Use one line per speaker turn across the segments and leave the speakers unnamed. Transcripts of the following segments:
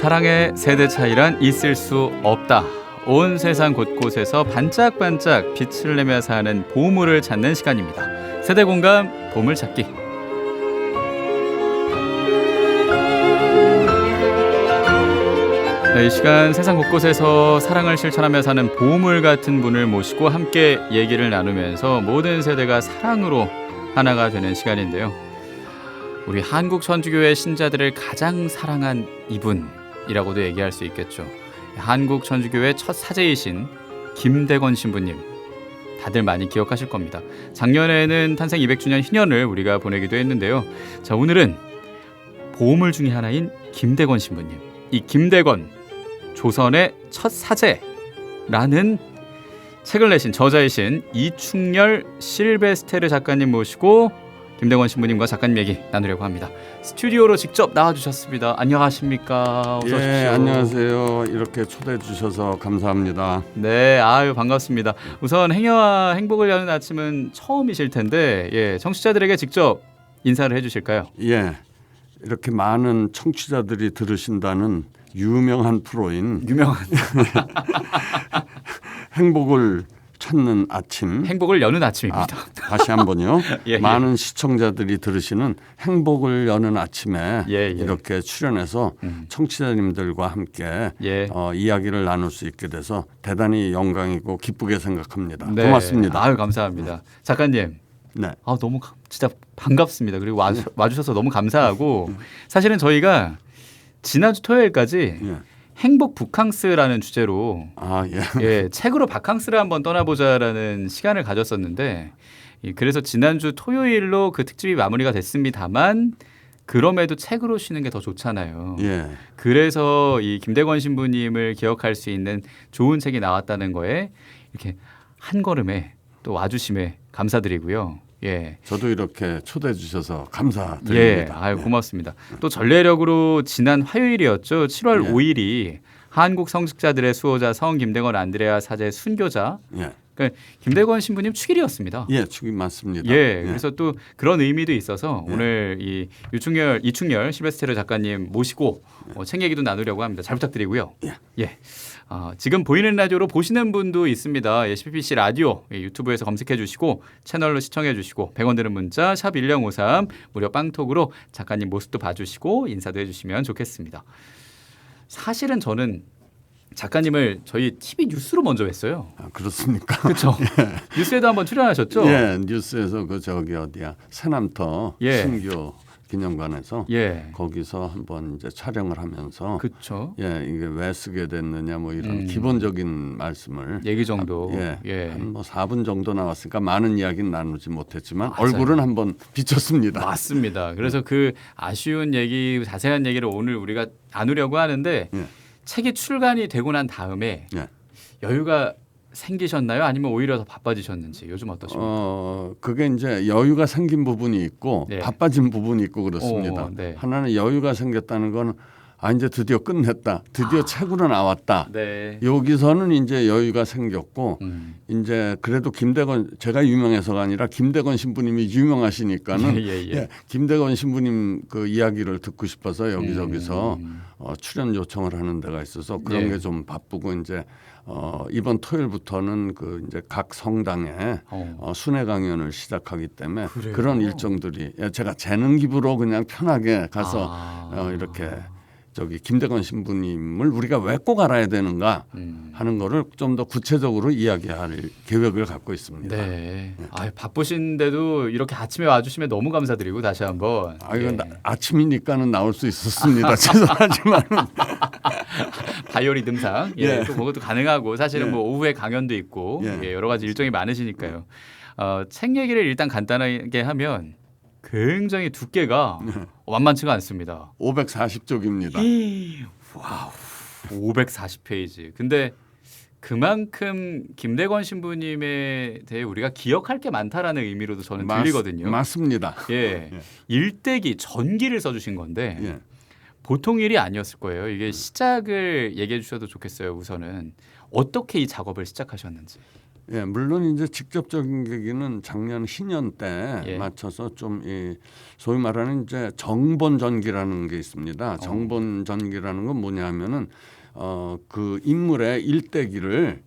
사랑의 세대 차이란 있을 수 없다. 온 세상 곳곳에서 반짝반짝 빛을 내며 사는 보물을 찾는 시간입니다. 세대 공감 보물찾기. 네, 이 시간 세상 곳곳에서 사랑을 실천하며 사는 보물 같은 분을 모시고 함께 얘기를 나누면서 모든 세대가 사랑으로 하나가 되는 시간인데요. 우리 한국 천주교회 신자들을 가장 사랑한 이분이라고도 얘기할 수 있겠죠. 한국 천주교회 첫 사제이신 김대건 신부님, 다들 많이 기억하실 겁니다. 작년에는 탄생 200주년 희년을 우리가 보내기도 했는데요. 자, 오늘은 보물 중에 하나인 김대건 신부님, 이 김대건 조선의 첫 사제라는 책을 내신 저자이신 이충렬 실베스테르 작가님 모시고 김대건 신부님과 작가님 얘기 나누려고 합니다. 스튜디오로 직접 나와주셨습니다. 안녕하십니까? 어서 오십시오.
예, 안녕하세요. 이렇게 초대해 주셔서 감사합니다.
네, 아유 반갑습니다. 우선 행여와 행복을 여는 아침은 처음이실 텐데, 예, 청취자들에게 직접 인사를 해주실까요?
예, 이렇게 많은 청취자들이 들으신다는 유명한 프로인 행복을 찾는 아침,
행복을 여는 아침입니다.
다시 한번요.
예,
많은 시청자들이 들으시는 행복을 여는 아침에 이렇게 출연해서 청취자님들과 함께 이야기를 나눌 수 있게 돼서 대단히 영광이고 기쁘게 생각합니다.
네.
고맙습니다.
아유 감사합니다. 작가님.
네.
너무 진짜 반갑습니다. 그리고 와주셔서 너무 감사하고, 사실은 저희가 지난주 토요일까지 행복 바캉스라는 주제로 책으로 바캉스를 한번 떠나보자라는 시간을 가졌었는데, 그래서 지난주 토요일로 그 특집이 마무리가 됐습니다만 그럼에도 책으로 쉬는 게 더 좋잖아요. 그래서 이 김대건 신부님을 기억할 수 있는 좋은 책이 나왔다는 거에 이렇게 한 걸음에 또 와주심에 감사드리고요. 예.
저도 이렇게 초대해 주셔서 감사드립니다.
아유 고맙습니다. 또 전례력으로 지난 화요일이었죠. 7월 5일이 한국 성직자들의 수호자 성 김대건 안드레아 사제 순교자. 그러니까 김대건 신부님 축일이었습니다.
예, 축일 맞습니다.
그래서 또 그런 의미도 있어서 오늘 이 이충렬 실베스테르 작가님 모시고 책 얘기도 나누려고 합니다. 잘 부탁드리고요. 지금 보이는 라디오로 보시는 분도 있습니다. CBBC 라디오 유튜브에서 검색해 주시고 채널로 시청해 주시고 100원 드는 문자 샵 1053 무료 빵톡으로 작가님 모습도 봐주시고 인사도 해주시면 좋겠습니다. 사실은 저는 작가님을 저희 TV 뉴스로 먼저 뵀어요.
그렇습니까?
그렇죠. 뉴스에도 한번 출연하셨죠?
뉴스에서 새남터 순교 기념관에서 거기서 한번 이제 촬영을 하면서 이게 왜 쓰게 됐느냐 뭐 이런 기본적인 말씀을
얘기 정도
한 4분 정도 나왔으니까 많은 이야기는 나누지 못했지만 얼굴은 한번 비쳤습니다.
맞습니다. 그래서 그 아쉬운 얘기, 자세한 얘기를 오늘 우리가 나누려고 하는데 책이 출간이 되고 난 다음에 여유가 생기셨나요? 아니면 오히려 더 바빠지셨는지 요즘 어떠십니까?
그게 이제 여유가 생긴 부분이 있고 바빠진 부분이 있고 그렇습니다. 하나는 여유가 생겼다는 건 이제 드디어 끝냈다. 드디어 책으로 나왔다. 여기서는 이제 여유가 생겼고 이제 그래도 제가 유명해서가 아니라 김대건 신부님이 유명하시니까는 김대건 신부님 그 이야기를 듣고 싶어서 여기저기서 출연 요청을 하는 데가 있어서 그런 게 좀 바쁘고 이제 이번 토요일부터는 그 이제 각 성당에 순회 강연을 시작하기 때문에 그런 일정들이 제가 재능 기부로 그냥 편하게 가서 이렇게 김대건 신부님을 우리가 왜 꼭 알아야 되는가 하는 거를 좀 더 구체적으로 이야기할 계획을 갖고 있습니다.
바쁘신데도 이렇게 아침에 와주시면 너무 감사드리고 다시 한번.
아침이니까는 나올 수 있었습니다. 죄송하지만
바이오리듬상 또 그것도 가능하고 사실은 뭐 오후에 강연도 있고 여러 가지 일정이 많으시니까요. 책 얘기를 일단 간단하게 하면 굉장히 두께가 만만치가 않습니다.
540쪽입니다.
와우, 540페이지. 근데 그만큼 김대건 신부님에 대해 우리가 기억할 게 많다라는 의미로도 저는 들리거든요.
맞습니다.
일대기 전기를 써주신 건데 보통 일이 아니었을 거예요. 이게 시작을 얘기해 주셔도 좋겠어요. 우선은 어떻게 이 작업을 시작하셨는지.
예, 물론 이제 직접적인 계기는 작년 신년 때
예.
맞춰서 좀 소위 말하는 이제 정본전기라는 게 있습니다. 정본전기라는 건 뭐냐면은 그 인물의 일대기를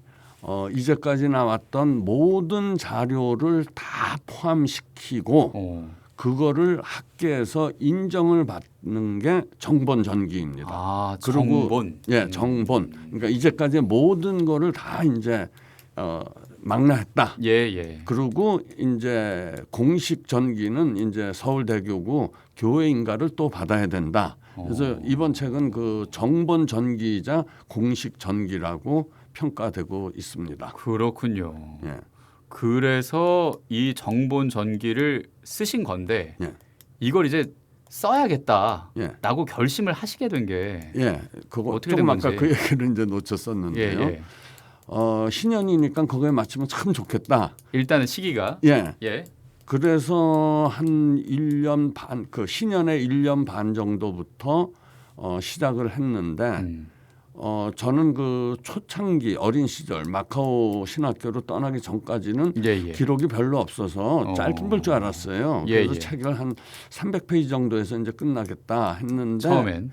이제까지 나왔던 모든 자료를 다 포함시키고 그거를 학계에서 인정을 받는 게 정본전기입니다.
아,
그리고
정본.
예, 정본. 그러니까 이제까지 모든 거를 다 이제 망라했다.
예.
그리고 이제 공식 전기는 이제 서울대교구 교회 인가를 또 받아야 된다. 그래서 이번 책은 그 정본 전기이자 공식 전기라고 평가되고 있습니다.
그렇군요.
예.
그래서 이 정본 전기를 쓰신 건데
예.
이걸 이제 써야겠다라고
예.
결심을 하시게 된 게
그거
어떻게
조금
된 건지.
아까 그 얘기를 이제 놓쳤었는데요.
예.
신년이니까 그거에 맞추면 참 좋겠다.
일단은 시기가
예. 그래서 한 1년 반, 그 신년의 1년 반 정도부터 시작을 했는데 저는 그 초창기 어린 시절 마카오 신학교로 떠나기 전까지는 기록이 별로 없어서 짧은 줄 알았어요. 그래서 책을 한 300페이지 정도에서 이제 끝나겠다 했는데
처음엔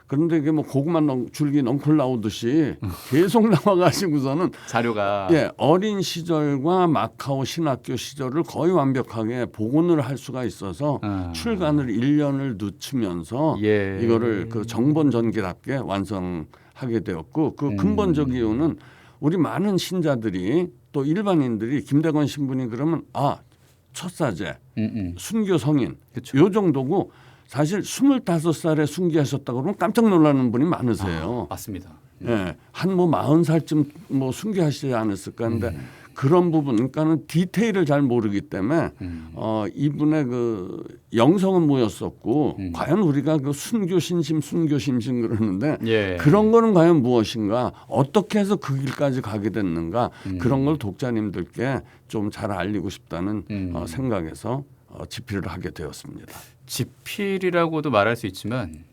그런데 이게 뭐 고구마 줄기 넝쿨 나오듯이 계속 나와가지고서는
자료가
어린 시절과 마카오 신학교 시절을 거의 완벽하게 복원을 할 수가 있어서 출간을 1년을 늦추면서 이거를 그 정본전기답게 완성하게 되었고 그 근본적 이유는 우리 많은 신자들이 또 일반인들이 김대건 신부님 그러면 첫사제, 순교 성인 요 정도고 사실 25살에 순교하셨다고 그러면 깜짝 놀라는 분이 많으세요.
맞습니다.
예, 한 뭐 40살쯤 뭐 순교하시지 않았을까 하는데 그런 부분, 그러니까는 디테일을 잘 모르기 때문에 이분의 그 영성은 뭐였었고 과연 우리가 그 순교 신심 그러는데 그런 거는 과연 무엇인가, 어떻게 해서 그 길까지 가게 됐는가, 그런 걸 독자님들께 좀 잘 알리고 싶다는 생각에서 집필을 하게 되었습니다.
집필이라고도 말할 수 있지만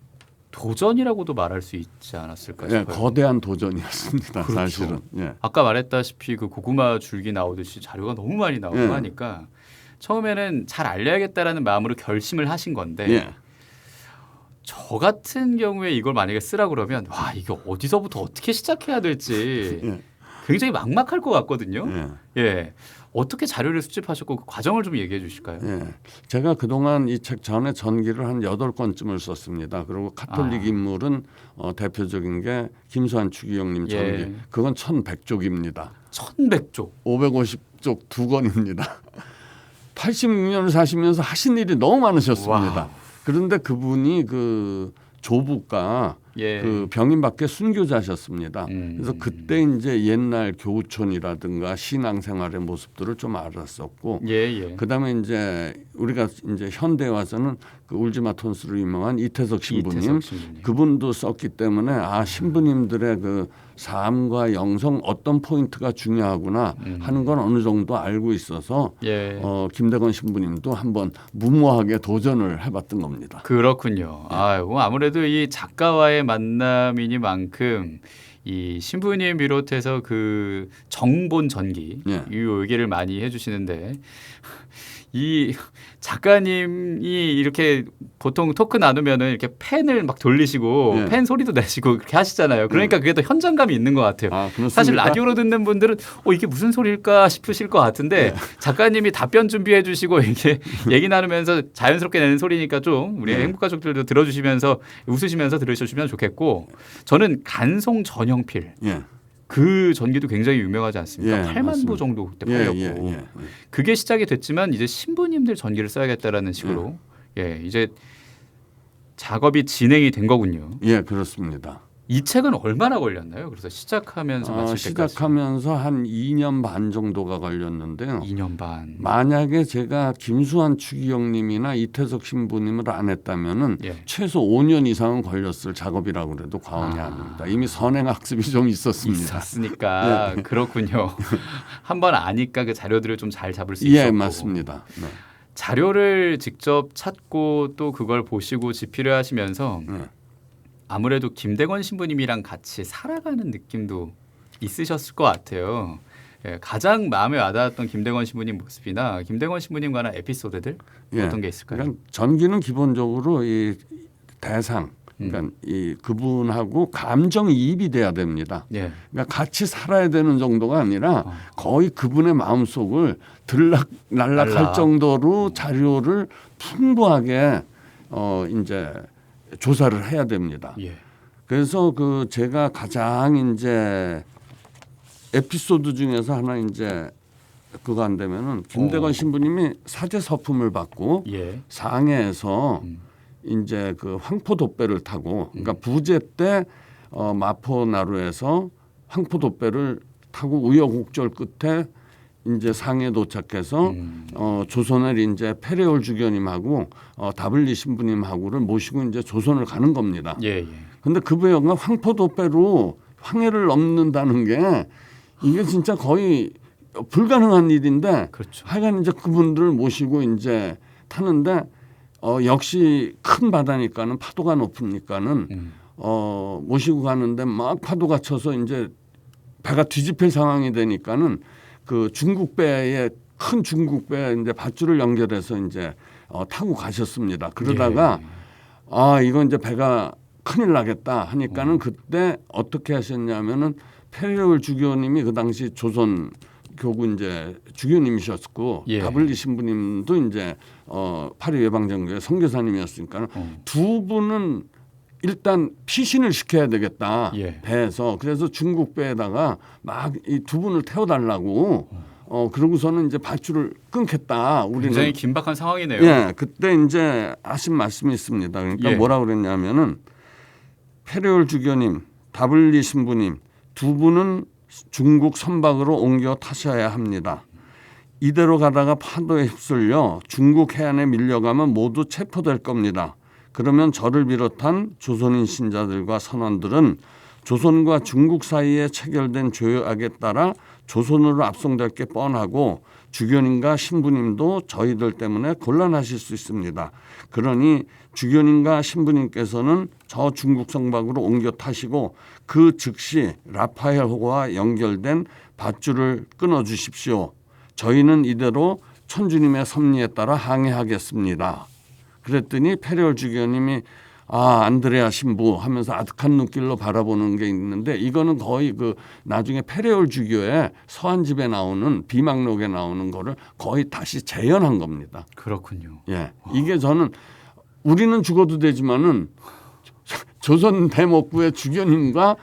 도전이라고도 말할 수 있지 않았을까 싶어요.
거대한 도전이었습니다. 그렇죠. 사실은.
아까 말했다시피 그 고구마 줄기 나오듯이 자료가 너무 많이 나오고 하니까 처음에는 잘 알려야겠다라는 마음으로 결심을 하신 건데 저 같은 경우에 이걸 만약에 쓰라 그러면 와 이거 어디서부터 어떻게 시작해야 될지 굉장히 막막할 것 같거든요. 어떻게 자료를 수집하셨고 그 과정을 좀 얘기해 주실까요?
제가 그동안 이 책 전에 전기를 한 8권쯤을 썼습니다. 그리고 카톨릭 인물은 대표적인 게 김수환 추기경님 전기. 그건 1100쪽입니다.
1100쪽.
550쪽 2권입니다. 86년을 사시면서 하신 일이 너무 많으셨습니다.
와우.
그런데 그분이 그 조부가 그 병인 밖에 순교자셨습니다. 그래서 그때 이제 옛날 교촌이라든가 신앙생활의 모습들을 좀 알았었고, 그다음에 이제 우리가 이제 현대 와서는 그 울지마 톤스로 유명한 이태석 신부님, 그분도 썼기 때문에 신부님들의 그 삶과 영성 어떤 포인트가 중요하구나 하는 건 어느 정도 알고 있어서 김대건 신부님도 한번 무모하게 도전을 해봤던 겁니다.
그렇군요. 아무래도 이 작가와의 만남이니만큼 이 신부님 비롯해서 그 정본 전기 이 얘기를 많이 해주시는데 이 작가님이 이렇게 보통 토크 나누면은 이렇게 펜을 막 돌리시고 펜 소리도 내시고 그렇게 하시잖아요. 그러니까 그게 더 현장감이 있는 것 같아요. 사실 라디오로 듣는 분들은 이게 무슨 소리일까 싶으실 것 같은데 작가님이 답변 준비해 주시고 이렇게 얘기 나누면서 자연스럽게 내는 소리니까 좀 우리 행복가족들도 들어주시면서 웃으시면서 들으시면 좋겠고, 저는 간송 전형필 그 전기도 굉장히 유명하지 않습니까? 8만 부 정도 그때 팔렸고 그게 시작이 됐지만 이제 신부님들 전기를 써야겠다라는 식으로 이제 작업이 진행이 된 거군요.
그렇습니다.
이 책은 얼마나 걸렸나요? 그래서 시작하면서 마칠 때까지.
시작하면서 한 2년 반 정도가 걸렸는데요.
2년 반.
만약에 제가 김수환 추기경님이나 이태석 신부님을 안 했다면은 최소 5년 이상은 걸렸을 작업이라고 그래도 과언이 아닙니다. 이미 선행학습이 좀
있었으니까 그렇군요. 한번 아니까 그 자료들을 좀 잘 잡을 수 있었고.
맞습니다.
자료를 직접 찾고 또 그걸 보시고 집필을 하시면서 아무래도 김대건 신부님이랑 같이 살아가는 느낌도 있으셨을 것 같아요. 예, 가장 마음에 와닿았던 김대건 신부님 모습이나 김대건 신부님 관한 에피소드들 어떤 게 있을까요?
그러니까 전기는 기본적으로 이 대상, 그러니까 이 그분하고 감정이입이 돼야 됩니다.
예.
그러니까 같이 살아야 되는 정도가 아니라 거의 그분의 마음속을 들락날락할 정도로 자료를 풍부하게 이제 조사를 해야 됩니다.
예.
그래서 그 제가 가장 이제 에피소드 중에서 하나 이제 그거 안 되면은 김대건 신부님이 사제 서품을 받고
예.
상해에서 이제 그 황포도배를 타고 그러니까 부제 때 마포나루에서 황포도배를 타고 우여곡절 끝에 이제 상해에 도착해서 조선을 이제 페레올 주교님하고 다블리 신부님하고를 모시고 이제 조선을 가는 겁니다.
예, 예.
근데 그 배가 황포도배로 황해를 넘는다는 게 이게 진짜 거의 불가능한 일인데
그렇죠.
하여간 이제 그분들을 모시고 이제 타는데 역시 큰 바다니까는 파도가 높으니까는 모시고 가는데 막 파도가 쳐서 이제 배가 뒤집힐 상황이 되니까는 그 중국배에 큰 중국배 이제 밧줄을 연결해서 이제 타고 가셨습니다. 그러다가
예.
이건 이제 배가 큰일 나겠다 하니까는 그때 어떻게 하셨냐면은 페레올 주교님이 그 당시 조선 교구 이제 주교님이셨고
예.
다블리 신부님도 이제 파리 외방정교회 선교사님이었으니까 두 분은 일단 피신을 시켜야 되겠다.
예.
배에서 그래서 중국 배에다가 막 이 두 분을 태워달라고 그러고서는 이제 밧줄을 끊겠다. 우리는
굉장히 긴박한 상황이네요.
예, 그때 이제 하신 말씀이 있습니다. 그러니까
예.
뭐라 그랬냐면은 페레올 주교님, 다블리 신부님 두 분은 중국 선박으로 옮겨 타셔야 합니다. 이대로 가다가 파도에 휩쓸려 중국 해안에 밀려가면 모두 체포될 겁니다. 그러면 저를 비롯한 조선인 신자들과 선원들은 조선과 중국 사이에 체결된 조약에 따라 조선으로 압송될 게 뻔하고 주교님과 신부님도 저희들 때문에 곤란하실 수 있습니다. 그러니 주교님과 신부님께서는 저 중국 선박으로 옮겨 타시고 그 즉시 라파엘호와 연결된 밧줄을 끊어 주십시오. 저희는 이대로 천주님의 섭리에 따라 항해하겠습니다. 그랬더니 페레올 주교님이 안드레아 신부 하면서 아득한 눈길로 바라보는 게 있는데 이거는 거의 그 나중에 페레올 주교의 서한집에 나오는 비망록에 나오는 거를 거의 다시 재현한 겁니다.
그렇군요.
예, 이게 저는 우리는 죽어도 되지만은 조선 대목부의 주교님과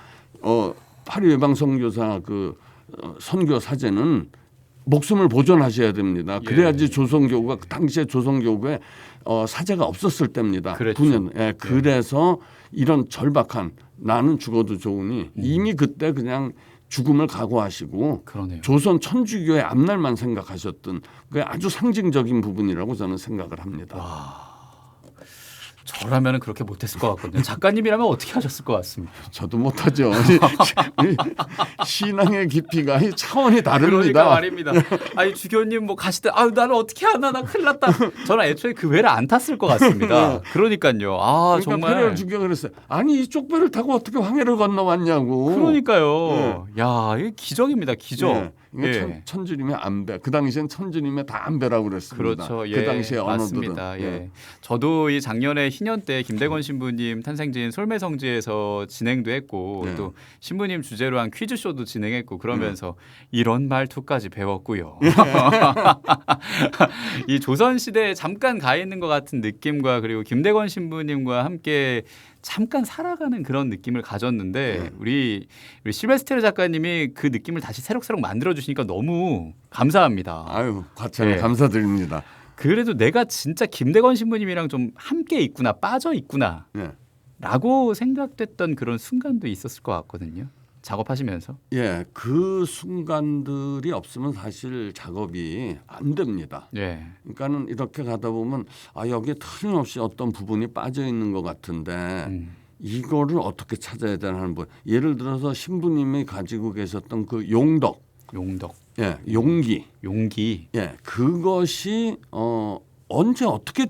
파리 외방 선교사 그 선교 사제는 목숨을 보존하셔야 됩니다. 그래야지 조선교구가 그 당시에 조선교구에 사제가 없었을 때입니다.
그랬죠.
9년. 예, 그래서 이런 절박한 나는 죽어도 좋으니 이미 그때 그냥 죽음을 각오하시고
그러네요.
조선 천주교의 앞날만 생각하셨던 그게 아주 상징적인 부분이라고 저는 생각을 합니다.
와. 저라면 그렇게 못했을 것 같거든요. 작가님이라면 어떻게 하셨을 것 같습니다.
저도 못하죠. 신앙의 깊이가 차원이 다릅니다.
그러니까 말입니다. 아니 주교님 뭐 가시대 나는 어떻게 하나 나 큰일 났다. 저는 애초에 그 배를 안 탔을 것 같습니다. 그러니까요.
그러니까
정말.
페레올 주교가 그랬어요. 아니 이쪽 배를 타고 어떻게 황해를 건너왔냐고.
그러니까요. 야, 이게 기적입니다. 기적.
이게 천주님의 안배. 그 당시엔 천주님의 다 안배라고 그랬습니다.
그렇죠.
그 당시의 언어들은.
맞습니다. 저도 이 작년에 희년 때 김대건 신부님 탄생지인 솔매성지에서 진행도 했고 또 신부님 주제로 한 퀴즈쇼도 진행했고 그러면서 이런 말투까지 배웠고요. 이 조선시대에 잠깐 가 있는 것 같은 느낌과 그리고 김대건 신부님과 함께 잠깐 살아가는 그런 느낌을 가졌는데 우리 실베스테르 작가님이 그 느낌을 다시 새록새록 만들어주시니까 너무 감사합니다.
아유, 과찬 감사드립니다.
그래도 내가 진짜 김대건 신부님이랑 좀 함께 있구나, 빠져 있구나 라고 생각됐던 그런 순간도 있었을 것 같거든요. 작업하시면서.
예, 그 순간들이 없으면 사실 작업이 안 됩니다. 그러니까는 이렇게 가다 보면 여기에 틀림없이 어떤 부분이 빠져 있는 것 같은데 이거를 어떻게 찾아야 되는 분. 예를 들어서 신부님이 가지고 계셨던 그 용덕. 예, 용기. 예, 그것이 언제 어떻게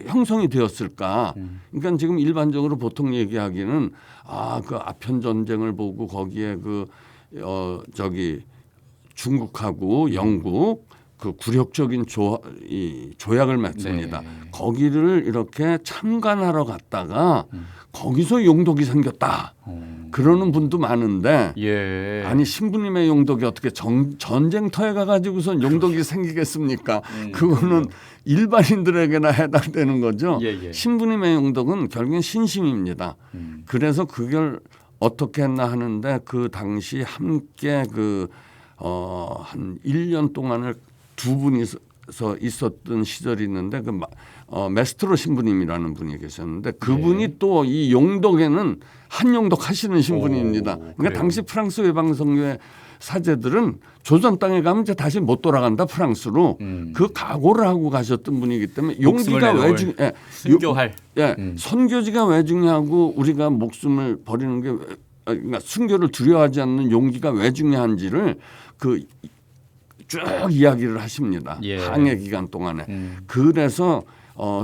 형성이 되었을까? 그러니까 지금 일반적으로 보통 얘기하기는 그 아편 전쟁을 보고 거기에 중국하고 영국 그 굴욕적인 조약을 맺습니다. 네. 거기를 이렇게 참관하러 갔다가 거기서 용독이 생겼다. 그러는 분도 많은데 예. 아니 신부님의 용독이 어떻게 전쟁터에 가가지고선 용독이 생기겠습니까? 그거는 일반인들에게나 해당되는 거죠. 예. 신부님의 용독은 결국엔 신심입니다. 그래서 그걸 어떻게 했나 하는데 그 당시 함께 한 1년 동안을 두 분이서 있었던 시절이 있는데 메스트로 신부님이라는 분이 계셨는데 그분이 네. 또 이 용독에는 한용독 하시는 신부님입니다. 그러니까 그래요. 당시 프랑스 외방선교의 사제들은 조선 땅에 가면 이제 다시 못 돌아간다 프랑스로 그 각오를 하고 가셨던 분이기 때문에 용기가 왜 중요해?
순교할.
선교지가 왜 중요하고 우리가 목숨을 버리는 게 그러니까 순교를 두려워하지 않는 용기가 왜 중요한지를 쭉 이야기를 하십니다. 예. 항해 기간 동안에. 그래서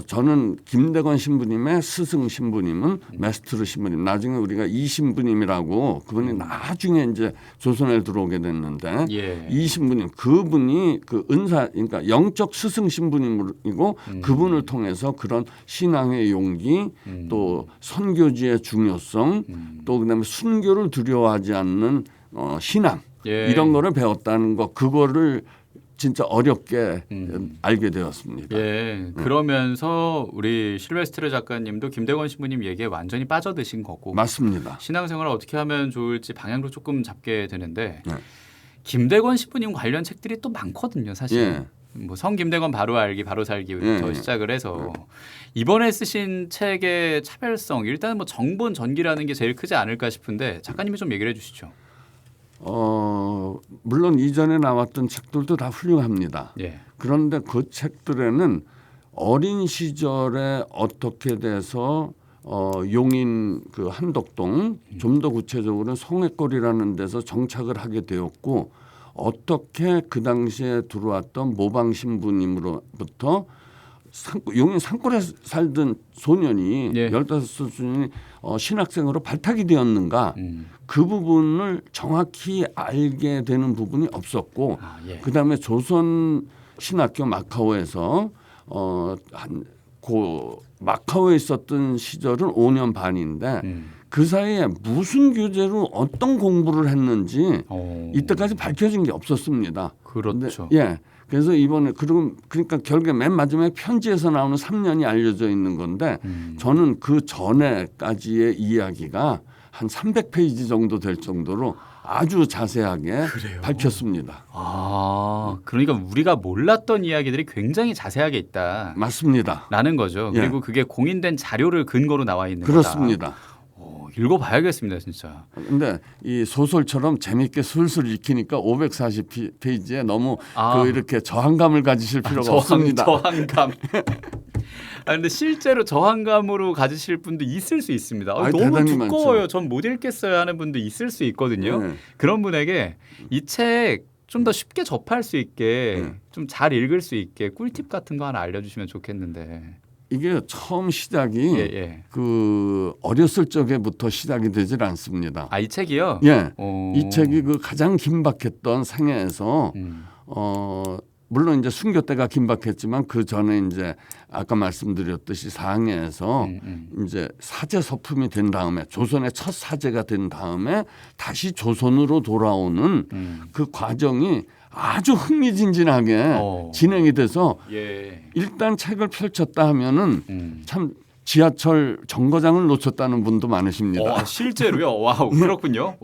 저는 김대건 신부님의 스승 신부님은 메스트르 신부님. 나중에 우리가 이 신부님이라고 그분이 나중에 이제 조선에 들어오게 됐는데 예. 이 신부님 그분이 그 은사 그러니까 영적 스승 신부님이고 그분을 통해서 그런 신앙의 용기 또 선교지의 중요성 또 그다음에 순교를 두려워하지 않는 신앙 예. 이런 거를 배웠다는 거 그거를 진짜 어렵게 알게 되었습니다.
예. 그러면서 우리 실베스트르 작가님도 김대건 신부님 얘기에 완전히 빠져드신 거고
맞습니다.
신앙생활을 어떻게 하면 좋을지 방향도 조금 잡게 되는데 김대건 신부님 관련 책들이 또 많거든요. 사실. 예. 뭐 성 김대건 바로 알기 바로 살기부터 시작을 해서 이번에 쓰신 책의 차별성 일단 뭐 정본 전기라는 게 제일 크지 않을까 싶은데 작가님이 좀 얘기를 해주시죠.
물론 이전에 나왔던 책들도 다 훌륭합니다. 예. 그런데 그 책들에는 어린 시절에 어떻게 돼서 용인 그 한덕동 좀 더 구체적으로 성회골이라는 데서 정착을 하게 되었고 어떻게 그 당시에 들어왔던 모방 신부님으로부터 용인 산골에 살던 소년이 15살 소년이 신학생으로 발탁이 되었는가 그 부분을 정확히 알게 되는 부분이 없었고 그다음에 조선 신학교 마카오에서 마카오에 있었던 시절은 5년 반인데 그 사이에 무슨 교재로 어떤 공부를 했는지 이때까지 밝혀진 게 없었습니다.
그렇죠.
근데, 그래서 이번에 그러니까 결국에 맨 마지막에 편지에서 나오는 3년이 알려져 있는 건데 저는 그 전에까지의 이야기가 한 300페이지 정도 될 정도로 아주 자세하게 그래요? 밝혔습니다.
그러니까 우리가 몰랐던 이야기들이 굉장히 자세하게 있다.
맞습니다.
라는 거죠. 그리고 그게 공인된 자료를 근거로 나와 있는
그렇습니다.
거다. 읽어봐야겠습니다, 진짜.
그런데 이 소설처럼 재미있게 술술 읽히니까 540페이지에 너무 이렇게 저항감을 가지실 필요가 없습니다.
저항감. 근데 실제로 저항감으로 가지실 분도 있을 수 있습니다. 너무 두꺼워요. 전 못 읽겠어요 하는 분도 있을 수 있거든요. 그런 분에게 이 책 좀 더 쉽게 접할 수 있게 좀 잘 읽을 수 있게 꿀팁 같은 거 하나 알려주시면 좋겠는데.
이게 처음 시작이 그 어렸을 적에부터 시작이 되질 않습니다.
이 책이요?
예. 이 책이 그 가장 긴박했던 생애에서 물론 이제 순교 때가 긴박했지만 그 전에 이제 아까 말씀드렸듯이 상해에서 이제 사제 서품이 된 다음에 조선의 첫 사제가 된 다음에 다시 조선으로 돌아오는 그 과정이 아주 흥미진진하게 진행이 돼서 일단 책을 펼쳤다 하면은 참 지하철 정거장을 놓쳤다는 분도 많으십니다.
실제로요? 와우, 그렇군요.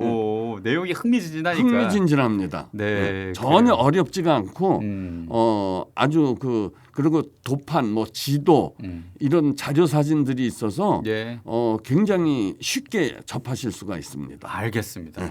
내용이 흥미진진하니까.
흥미진진합니다. 전혀 어렵지가 않고 아주 그리고 도판, 뭐 지도 이런 자료 사진들이 있어서 굉장히 쉽게 접하실 수가 있습니다.
알겠습니다.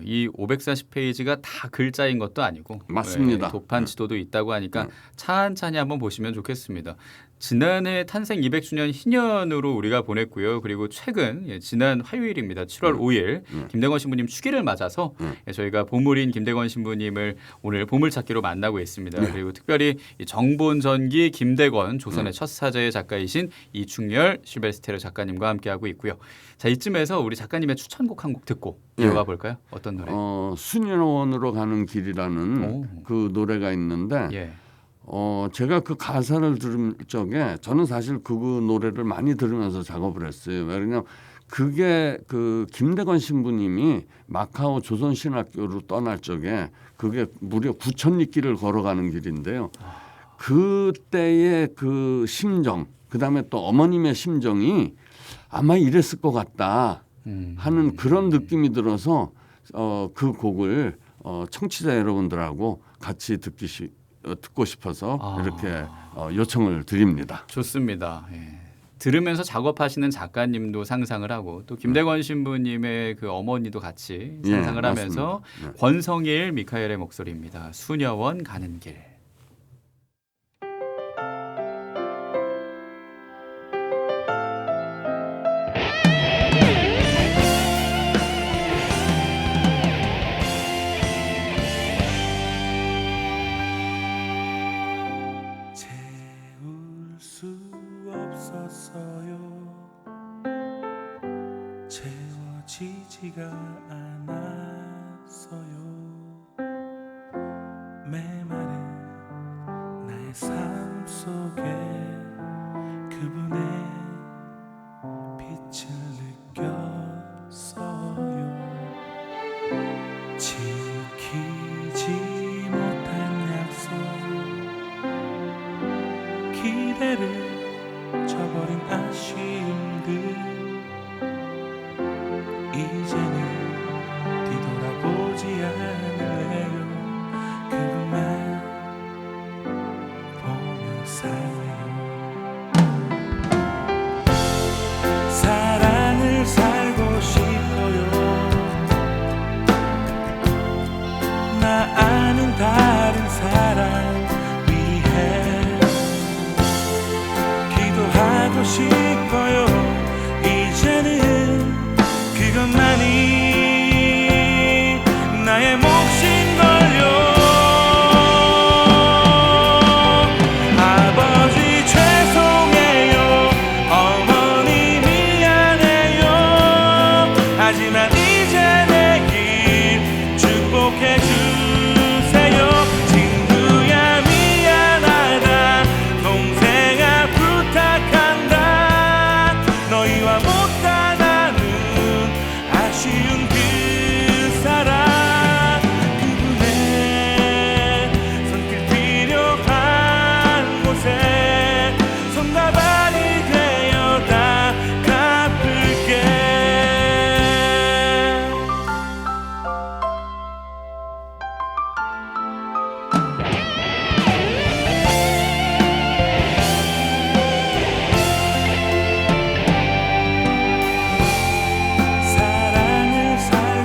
이 540페이지가 다 글자인 것도 아니고
맞습니다.
도판 지도도 있다고 하니까 찬찬히 한번 보시면 좋겠습니다. 지난해 탄생 200주년 희년으로 우리가 보냈고요. 그리고 최근 지난 화요일입니다. 7월 5일 김대건 신부님 축일을 맞아서 저희가 보물인 김대건 신부님을 오늘 보물찾기로 만나고 있습니다. 그리고 특별히 정본전기 김대건 조선의 첫 사제의 작가이신 이충렬 실베스테르 작가님과 함께하고 있고요. 자, 이쯤에서 우리 작가님의 추천곡 한 곡 듣고 이어가 볼까요? 어떤 노래?
수녀원으로 가는 길이라는 그 노래가 있는데 제가 그 가사를 들을 적에 저는 사실 그 노래를 많이 들으면서 작업을 했어요. 왜냐하면 그게 그 김대건 신부님이 마카오 조선신학교로 떠날 적에 그게 무려 9,000리길을 걸어가는 길인데요. 그때의 그 심정, 그다음에 또 어머님의 심정이 아마 이랬을 것 같다 하는 그런 느낌이 들어서 그 곡을 청취자 여러분들하고 같이 듣고 싶어서 이렇게 요청을 드립니다.
좋습니다. 예. 들으면서 작업하시는 작가님도 상상을 하고 또 김대건 신부님의 그 어머니도 같이 상상을 하면서 권성일 미카엘의 목소리입니다. 수녀원 가는 길.
채워지지가 않았어요. 메마른 나의 삶 속에 그분의 빛을 느꼈어요. 지키지 못한 약속, 기대를 저버린 아쉬움들, 이제는 뒤돌아보지 않을래요. 그분만 보며 살래요. 사랑을 살고 싶어요. 나 아는 다른 사람 위해 기도하고 싶어요. 이제는 그것만이 나의 몫인걸요. 아버지 죄송해요. 어머니 미안해요. 하지만 이제 내 길 축복해 주세요. 친구야 미안하다. 동생아 부탁한다. 너희와 못다 아쉬운 그 사랑, 그분의 손길 필요한 곳에 손과 발이 되어 다 갚을게. 사랑을 살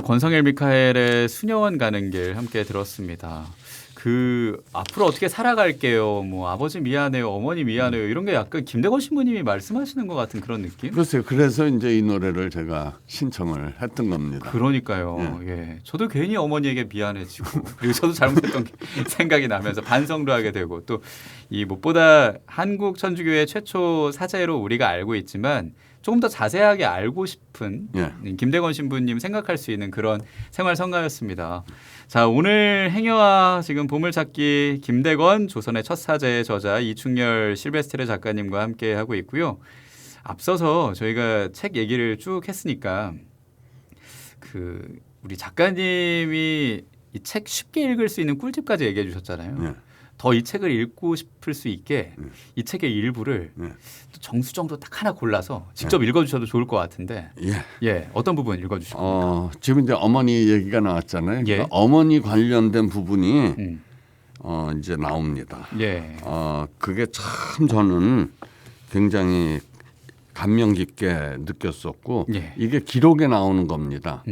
권성엘 미카엘의 수녀원 가는 길 함께 들었습니다. 그 앞으로 어떻게 살아갈게요. 뭐 아버지 미안해요, 어머니 미안해요. 이런 게 약간 김대건 신부님이 말씀하시는 것 같은 그런 느낌?
글쎄요. 그래서 이제 이 노래를 제가 신청을 했던 겁니다.
그러니까요. 예. 저도 괜히 어머니에게 미안해지고 그리고 저도 잘못했던 게 생각이 나면서 반성도 하게 되고 또 이 무엇보다 한국 천주교의 최초 사제로 우리가 알고 있지만 조금 더 자세하게 알고 싶은 김대건 신부님 생각할 수 있는 그런 생활 성가였습니다. 자, 오늘 행여와 지금 보물찾기 김대건 조선의 첫 사제의 저자 이충렬 실베스테르 작가님과 함께 하고 있고요. 앞서서 저희가 책 얘기를 쭉 했으니까 그 우리 작가님이 이 책 쉽게 읽을 수 있는 꿀팁까지 얘기해 주셨잖아요. 더 이 책을 읽고 싶을 수 있게 이 책의 일부를 정수정도 딱 하나 골라서 직접 읽어주셔도 좋을 것 같은데 어떤 부분 읽어주실까요?
지금 이제 어머니 얘기가 나왔잖아요. 그러니까 어머니 관련된 부분이 이제 나옵니다. 그게 참 저는 굉장히 감명 깊게 느꼈었고 이게 기록에 나오는 겁니다.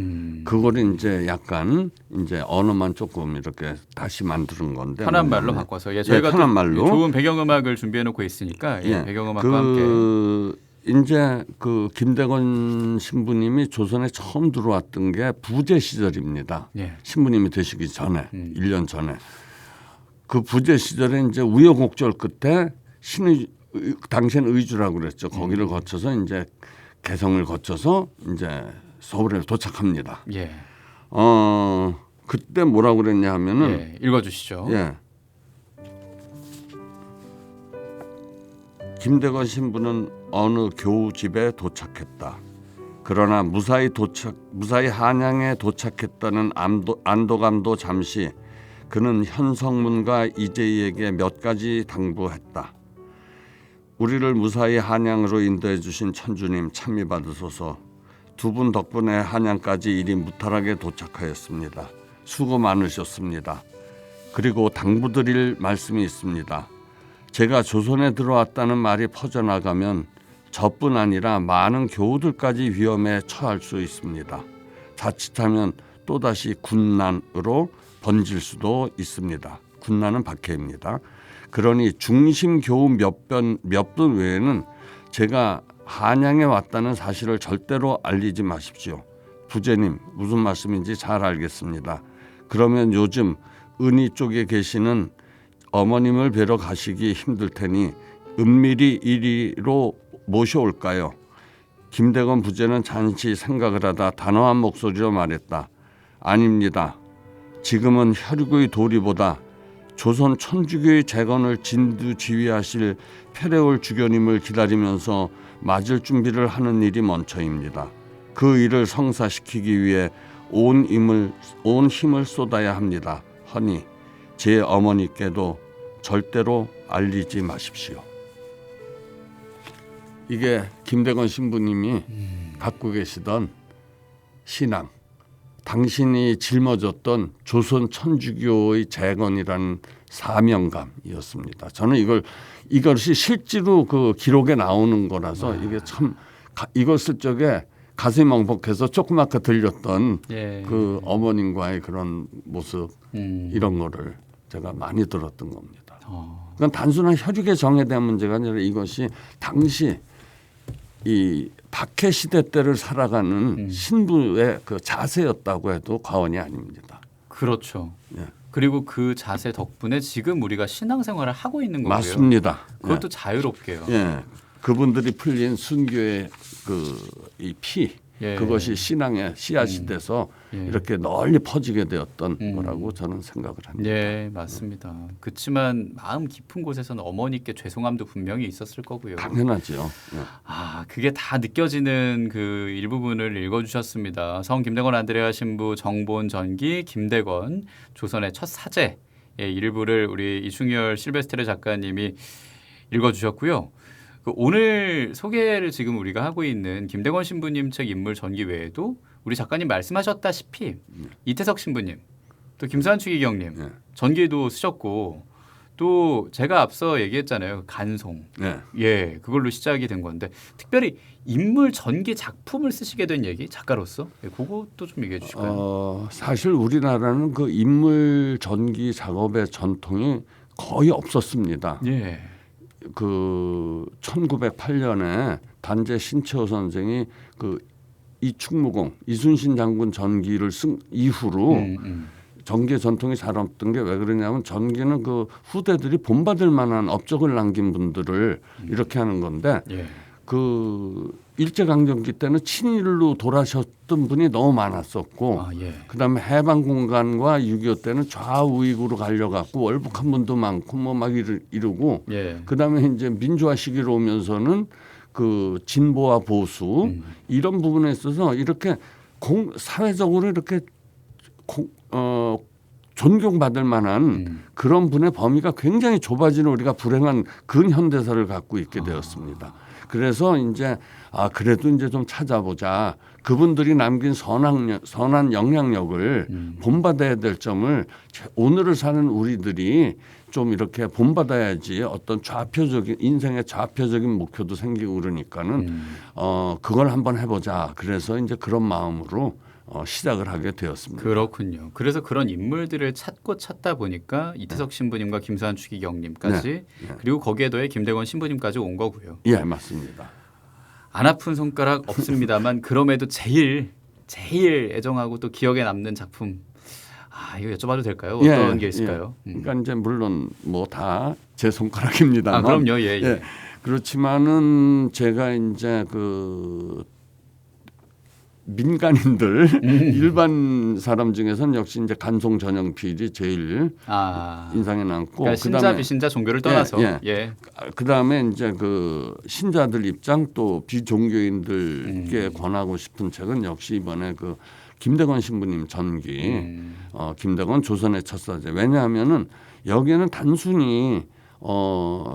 그거를 이제 약간 이제 언어만 조금 이렇게 다시 만드는 건데
편한 말로 바꿔서 저희가
편한 말로
좋은 배경음악을 준비해 놓고 있으니까 배경음악과 함께
이제 그 김대건 신부님이 조선에 처음 들어왔던 게 부재 시절입니다. 신부님이 되시기 전에 1년 전에 그 부재 시절에 이제 우여곡절 끝에 당시엔 의주라고 그랬죠. 거기를 거쳐서 이제 개성을 거쳐서 이제 서울에 도착합니다. 그때 뭐라고 그랬냐 하면은
읽어주시죠.
김대건 신부는 어느 교우집에 도착했다. 그러나 무사히 한양에 도착했다는 안도감도 잠시 그는 현성문과 이재희에게 몇 가지 당부했다. 우리를 무사히 한양으로 인도해 주신 천주님 참미 받으소서. 두 분 덕분에 한양까지 일이 무탈하게 도착하였습니다. 수고 많으셨습니다. 그리고 당부드릴 말씀이 있습니다. 제가 조선에 들어왔다는 말이 퍼져나가면 저뿐 아니라 많은 교우들까지 위험에 처할 수 있습니다. 자칫하면 또다시 군난으로 번질 수도 있습니다. 군난은 박해입니다. 그러니 중심 교우 몇 분 외에는 제가 한양에 왔다는 사실을 절대로 알리지 마십시오. 부제님 무슨 말씀인지 잘 알겠습니다. 그러면 요즘 은희 쪽에 계시는 어머님을 뵈러 가시기 힘들 테니 은밀히 이리로 모셔올까요? 김대건 부제는 잠시 생각을 하다 단호한 목소리로 말했다. 아닙니다. 지금은 혈육의 도리보다 조선 천주교의 재건을 진두지휘하실 페레올 주교님을 기다리면서 맞을 준비를 하는 일이 먼저입니다. 그 일을 성사시키기 위해 온 힘을 쏟아야 합니다. 허니 제 어머니께도 절대로 알리지 마십시오. 이게 김대건 신부님이 갖고 계시던 신앙, 당신이 짊어졌던 조선 천주교의 재건이라는 사명감이었습니다. 저는 이것이 실제로 그 기록에 나오는 거라서 이게 참 이걸 쓸 적에 가슴이 먹먹해서 조그맣게 들렸던 그 어머님과의 그런 모습 이런 거를 제가 많이 들었던 겁니다. 그건 단순한 혈육의 정에 대한 문제가 아니라 이것이 당시 이 박해 시대 때를 살아가는 신부의 그 자세였다고 해도 과언이 아닙니다.
그렇죠. 그리고 그 자세 덕분에 지금 우리가 신앙생활을 하고 있는 거고요.
맞습니다.
그것도 자유롭게요.
그분들이 풀린 순교의 이 피 그것이 신앙의 씨앗이 돼서 이렇게 널리 퍼지게 되었던 거라고 저는 생각을 합니다.
맞습니다. 그렇지만 마음 깊은 곳에서는 어머니께 죄송함도 분명히 있었을 거고요.
당연하죠.
그게 다 느껴지는 그 일부분을 읽어주셨습니다. 성 김대건 안드레아 신부 정본 전기 김대건 조선의 첫 사제의 일부를 우리 이충렬 실베스테르 작가님이 읽어주셨고요. 오늘 소개를 지금 우리가 하고 있는 김대건 신부님 책 인물 전기 외에도 우리 작가님 말씀하셨다시피 이태석 신부님 또 김산추 기경님 전기도 쓰셨고 또 제가 앞서 얘기했잖아요. 간송.
네.
예, 그걸로 시작이 된 건데 특별히 인물 전기 작품을 쓰시게 된 얘기 작가로서 그것도 좀 얘기해 주실까요?
사실 우리나라는 그 인물 전기 작업의 전통이 거의 없었습니다.
예.
그 1908년에 단재 신채호 선생이 그 이충무공 이순신 장군 전기를 쓴 이후로 전기의 전통이 잘 없던 게 왜 그러냐면 전기는 그 후대들이 본받을 만한 업적을 남긴 분들을 이렇게 하는 건데
예.
그 일제강점기 때는 친일로 돌아가셨던 분이 너무 많았었고
예.
그다음에 해방공간과 6.25 때는 좌우익으로 갈려갖고 월북한 분도 많고 뭐 막 이러고
예.
그다음에 이제 민주화 시기로 오면서는 그 진보와 보수 이런 부분에 있어서 이렇게 사회적으로 이렇게 존경받을 만한 그런 분의 범위가 굉장히 좁아지는 우리가 불행한 근현대사를 갖고 있게 되었습니다. 그래서 이제 그래도 이제 좀 찾아보자. 그분들이 남긴 선한 영향력을 본받아야 될 점을 오늘을 사는 우리들이 좀 이렇게 본받아야지 어떤 좌표적인 인생의 좌표적인 목표도 생기고 그러니까는 그걸 한번 해보자. 그래서 이제 그런 마음으로 시작을 하게 되었습니다.
그렇군요. 그래서 그런 인물들을 찾다 보니까 이태석 신부님과 김수환 추기경님까지 그리고 거기에 더해 김대건 신부님까지 온 거고요.
예, 맞습니다.
안 아픈 손가락 없습니다만 그럼에도 제일 애정하고 또 기억에 남는 작품 이거 여쭤봐도 될까요? 어떤 게 있을까요?
그러니까 이제 물론 뭐 다 제 손가락입니다만.
그럼요. 예.
그렇지만은 제가 이제 그 민간인들 일반 사람 중에서는 역시 이제 간송 전영필이 제일 인상에 남고
그러니까 신자 비신자 종교를 떠나서
그다음에 이제 그 신자들 입장 또 비종교인들께 권하고 싶은 책은 역시 이번에 그 김대건 신부님 전기 김대건 조선의 첫 사제. 왜냐하면은 여기에는 단순히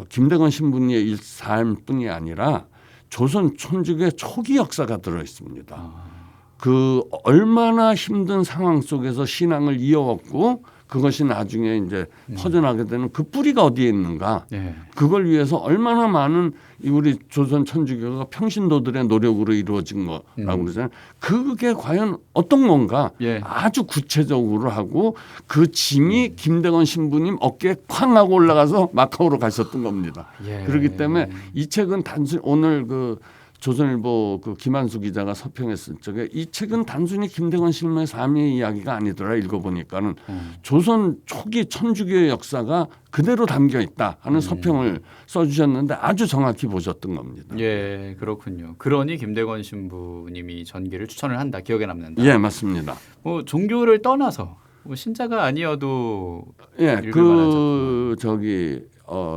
김대건 신부님의 삶뿐이 아니라 조선 천주교의 초기 역사가 들어 있습니다. 그 얼마나 힘든 상황 속에서 신앙을 이어왔고 그것이 나중에 이제 퍼져나게 되는 그 뿌리가 어디에 있는가. 그걸 위해서 얼마나 많은 우리 조선 천주교가 평신도들의 노력으로 이루어진 거라고 그러잖아요. 그게 과연 어떤 건가 아주 구체적으로 하고 그 짐이 김대건 신부님 어깨에 쾅 하고 올라가서 마카오로 가셨던 겁니다. 그렇기 때문에 이 책은 단순히 오늘 그 조선일보 그 김한수 기자가 서평했을 적에 이 책은 단순히 김대건 신부의 삶의 이야기가 아니더라 읽어보니까는 조선 초기 천주교의 역사가 그대로 담겨 있다 하는 서평을 써주셨는데 아주 정확히 보셨던 겁니다.
예, 그렇군요. 그러니 김대건 신부님이 전기를 추천을 한다. 기억에 남는다.
예, 맞습니다.
뭐 종교를 떠나서 뭐 신자가 아니어도